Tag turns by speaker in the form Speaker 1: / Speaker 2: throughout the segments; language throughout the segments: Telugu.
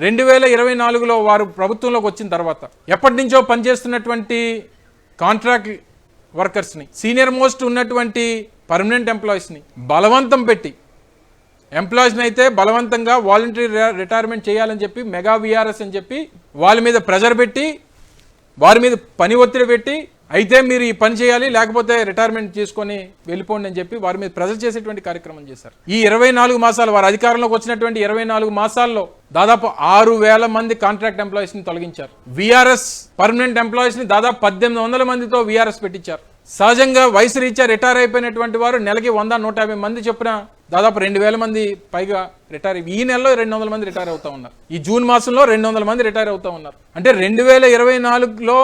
Speaker 1: 2024లో వారు ప్రభుత్వంలోకి వచ్చిన తర్వాత ఎప్పటి నుంచో పనిచేస్తున్నటువంటి కాంట్రాక్ట్ వర్కర్స్ని, సీనియర్ మోస్ట్ ఉన్నటువంటి పర్మనెంట్ ఎంప్లాయీస్ని బలవంతం పెట్టి, ఎంప్లాయీస్ని అయితే బలవంతంగా వాలంటరీ రిటైర్మెంట్ చేయాలని చెప్పి మెగా విఆర్ఎస్ అని చెప్పి వాళ్ళ మీద ప్రెజర్ పెట్టి, వారి మీద పని ఒత్తిడి పెట్టి, అయితే మీరు ఈ పని చేయాలి లేకపోతే రిటైర్మెంట్ చేసుకొని వెళ్ళిపోండి అని చెప్పి వారి మీద ప్రెజర్ చేసేటువంటి కార్యక్రమం చేశారు. ఈ 24 మాసాలు వారు అధికారంలోకి వచ్చినటువంటి 24 మాసాల్లో దాదాపు 6,000 మంది కాంట్రాక్ట్ ఎంప్లాయీస్ ని తొలగించారు. విఆర్ఎస్ పర్మనెంట్ ఎంప్లాయీస్ ని దాదాపు 1,800 మందితో విఆర్ఎస్ పెట్టించారు. సహజంగా వయసు రీత్యా రిటైర్ అయిపోయినటువంటి వారు నెలకి 100-150 మంది చొప్పున దాదాపు 2,000 మంది పైగా రిటైర్. ఈ నెలలో 200 మంది రిటైర్ అవుతా ఉన్నారు. ఈ జూన్ మాసంలో 200 మంది రిటైర్ అవుతా ఉన్నారు. అంటే 2024లో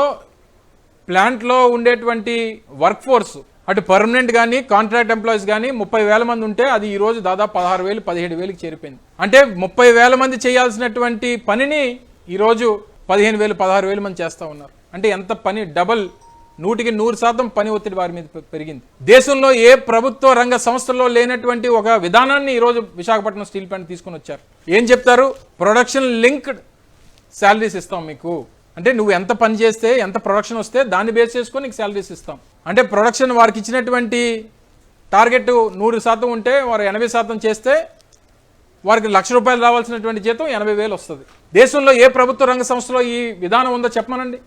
Speaker 1: ప్లాంట్లో ఉండేటువంటి వర్క్ ఫోర్స్ అటు పర్మనెంట్ కానీ కాంట్రాక్ట్ ఎంప్లాయీస్ కానీ 30,000 మంది ఉంటే అది ఈ రోజు దాదాపు 16,000-17,000కి చేరిపోయింది. అంటే 30,000 మంది చేయాల్సినటువంటి పనిని ఈరోజు 15,000-16,000 మంది చేస్తూ ఉన్నారు. అంటే ఎంత పని డబల్, 100% పని ఒత్తిడి వారి మీద పెరిగింది. దేశంలో ఏ ప్రభుత్వ రంగ సంస్థల్లో లేనటువంటి ఒక విధానాన్ని ఈరోజు విశాఖపట్నం స్టీల్ ప్లాంట్ తీసుకుని వచ్చారు. ఏం చెప్తారు? ప్రొడక్షన్ లింక్డ్ శాలరీస్ ఇస్తాం మీకు. అంటే నువ్వు ఎంత పని చేస్తే, ఎంత ప్రొడక్షన్ వస్తే దాన్ని బేస్ చేసుకొని నీకు శాలరీస్ ఇస్తాం. అంటే ప్రొడక్షన్ వారికి ఇచ్చినటువంటి టార్గెట్ 100% ఉంటే వారు 80% చేస్తే వారికి ₹1,00,000 రావాల్సినటువంటి జీతం 80,000 వస్తుంది. దేశంలో ఏ ప్రభుత్వ రంగ సంస్థలో ఈ విధానం ఉందో చెప్పమనండి.